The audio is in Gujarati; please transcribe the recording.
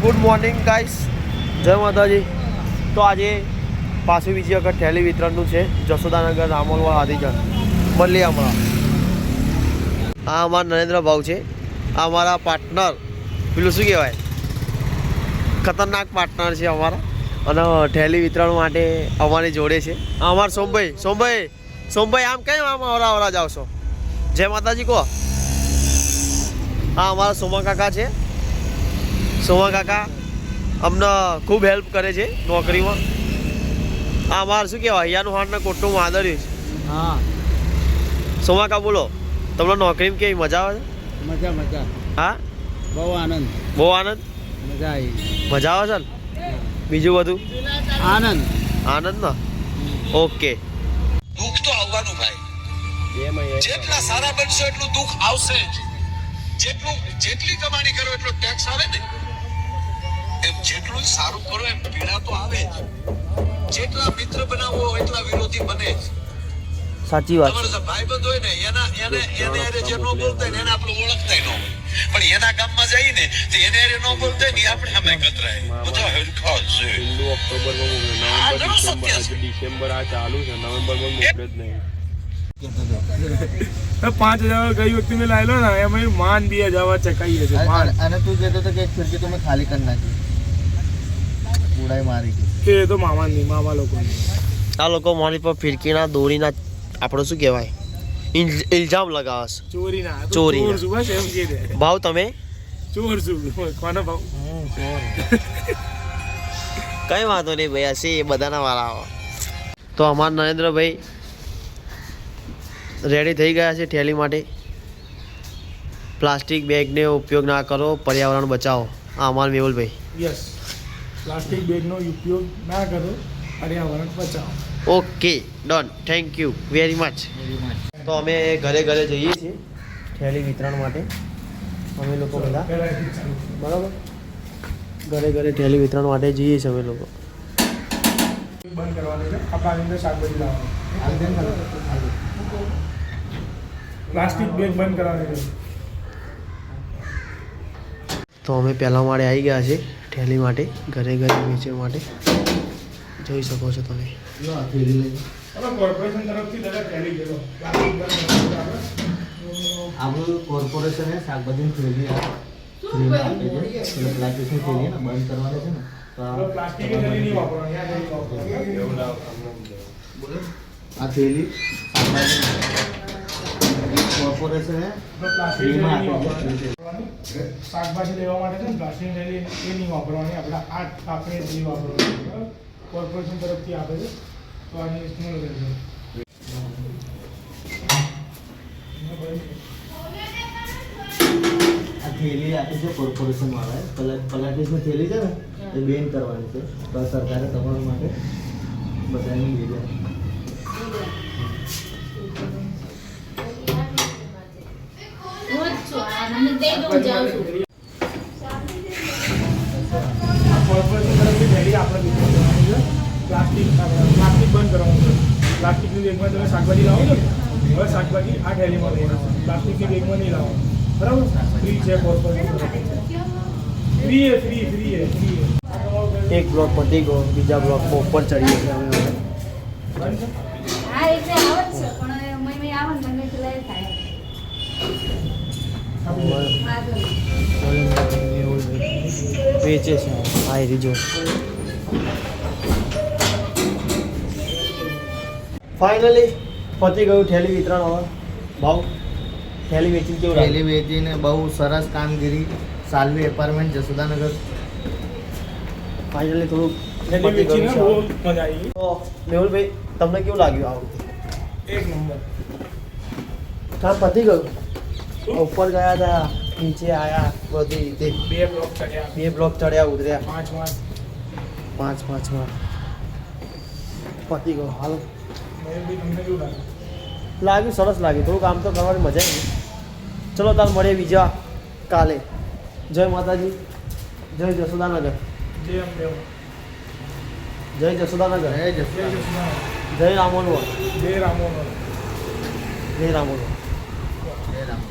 ગુડ મોર્નિંગ ગાઈસ, જય માતાજી. તો આજે પાછું બીજી વખત થેલી વિતરણનું છે જશોદાનગર રામોલવા હાથીજણ મળીએ હમણાં. આ અમારા નરેન્દ્ર ભાવ છે, આ અમારા પાર્ટનર, પેલું શું કહેવાય, ખતરનાક પાર્ટનર છે અમારા. અને થેલી વિતરણ માટે અમારી જોડે છે આ અમારા સોમભાઈ આમ કેમ આમ અવરા જાવ છો? જય માતાજી કહો. આ અમારા સોમા કાકા છે. સોમા કાકા અમને ખૂબ હેલ્પ કરે છે નોકરીમાં. આ અમારે શું કહેવાય, અહીંયાનું હાડને કોટનું આદર્યું છે. હા સોમા કાકા બોલો, તમને નોકરીમાં કેવી મજા આવે છે? મજા. હા, બહુ આનંદ. બહુ આનંદ. મજા આવી. મજા આવે છે ને? બીજું બધું આનંદ ને? ઓકે. દુઃખ તો આવવાનું ભાઈ. જેટલા સારા બનશો એટલું દુઃખ આવશે જ. જેટલી કમાણી કરો એટલો ટેક્સ આવે ને, એમ જેટલું સારું કરો એમ પીડા તો આવે જ. જેટલા મિત્ર બનાવો એટલા વિરોધી બને જ. સાચી વાત. તમારો ભાઈબંધ હોય ને એને જે ન બોલતા ને એને આપણે ઓળખતા ન હોય, પણ એના ગામમાં જઈએ ને તો એને ન બોલતા ને આપણે સામે કતરાય. બધા હરખા છે. ડિસેમ્બર આ ચાલુ છે, નવેમ્બરમાં મોકલે જ નહીં. 5,000 ગઈ વખતે મેં લાયેલો ને એમાં માન 2,000 ચકાઈએ છે. અને તું કહેતો હતો કે એક ખિડકી તો મેં ખાલી કરી નાખી, ઉડાઈ મારી એ તો મામા લોકો આ લોકો મારી પર ફિરકીના દોરીના આપણે શું કહેવાય ઇલ્ઝામ લગાવે છે. ચોરી ભાવ તમે ચોર છું. કોનો ભાવ? કઈ વાંધો નહીં ભાઈ, હશે એ બધાના વાળા આવે. તો અમારા નરેન્દ્રભાઈ રેડી થઈ ગયા છે થેલી માટે. પ્લાસ્ટિક બેગને ઉપયોગ ના કરો, પર્યાવરણ બચાવો. આ અમારા મેહુલભાઈ. યસ, પ્લાસ્ટિક બેગનો ઉપયોગ ના કરો, પર્યાવરણ બચાવો. Okay, done. Thank you very much. તો અમે ઘરે જઈએ છીએ થેલી વિતરણ માટે. અમે લોકો બધા બરાબર ઘરે થેલી વિતરણ માટે જઈએ છીએ અમે લોકો. બંધ કરવાનું છે. આપણા અંદર શાકભાજી લાવવાનું, પ્લાસ્ટિક બેગ બંધ કરવાની છે. તો અમે પહેલા માળે આવી ગયા છે થેલી માટે, ઘરે વેચવા માટે. જોઈ શકો છો તમે. કોર્પોરેશન તરફથી દાદા થેલી ગયેલો આપણું કોર્પોરેશન શાકભાજીની થેલી ફ્રીમાં આપે છે. પ્લાસ્ટિકની થેલી બંધ કરવાની છે ને, તો પ્લાસ્ટિકની થેલી નહીં વાપરવાની. આ થેલી કોર્પોરેશને પ્લાસ્ટિકની થેલી નહીં વાપરવાની. શાકભાજી લેવા માટે છે ને પ્લાસ્ટિકની થેલી એ નહીં વાપરવાની. આપણે થેલી વાપરવાની. બરાબર? કોર્પોરેશન તરફથી આપે છે, તો આની ઇસ્તેમાલ કરજો. આ થેલી આપી છે કોર્પોરેશન વાળાએ. પ્લાસ્ટિકની થેલી છે ને એ બેન કરવાની છે, તો સરકારે તમારા માટે બધાને લીધા. કોર્પોરેશન તરફથી થેલી આપણે કરવાની છે. પ્લાસ્ટિક બંધ કરવાનું છે. પ્લાસ્ટિકની બેગમાં તમે શાકભાજી લાવો છો ને, હવે શાકભાજી આ થેલીમાં લઈ આવવાનું. પ્લાસ્ટિકની બેગમાં નહીં લાવવાનું. બરાબર? ફ્રી છે કોર્પોરેશન તરફથી. ફ્રી. એક બ્લોક પતી ગયો, બીજા બ્લોકમાં ઉપર ચડીએ છીએ અમે. હા, એટલે આવે જ છે, પણ મમ્મી આવે ને મને પેલા થાય. વેચે છે આ રીજો. ફાઇનલી પતી ગયું થેલી વિતરણ. હવે ભાવ થેલી વેચી કેવું લાગે? થેલી વેચીને બહુ સરસ કામગીરી. સાલ્વી એપાર્ટમેન્ટ, જશોદાનગર. ફાઇનલી થોડુંક થેલી પતી ગયું વેચીને છે. બહુ મજા આવી. તો મેહુલભાઈ, તમને કેવું લાગ્યું આ વખતે? એક નંબર. કામ પતી ગયું? ઉપર ગયા હતા, નીચે આવ્યા, બધી રીતે 2 બ્લોક ચડ્યા, 2 બ્લોક ચડ્યા ઉતર્યા, 5 વાર. 5 વાર પતી ગયો. હાલ મેં તમને કેવું લાગ્યું? લાગ્યું, સરસ લાગ્યું. થોડું કામ તો કરવાની મજા આવી. ચલો તાર મળીએ બીજા કાલે. જય માતાજી, જય જશોદાનગર. જય અંબે. જય જશોદાનગર. જય જશોદાનગર. જય રામોલવા. જય રામોનો. જય રામોલવા. જય રામ.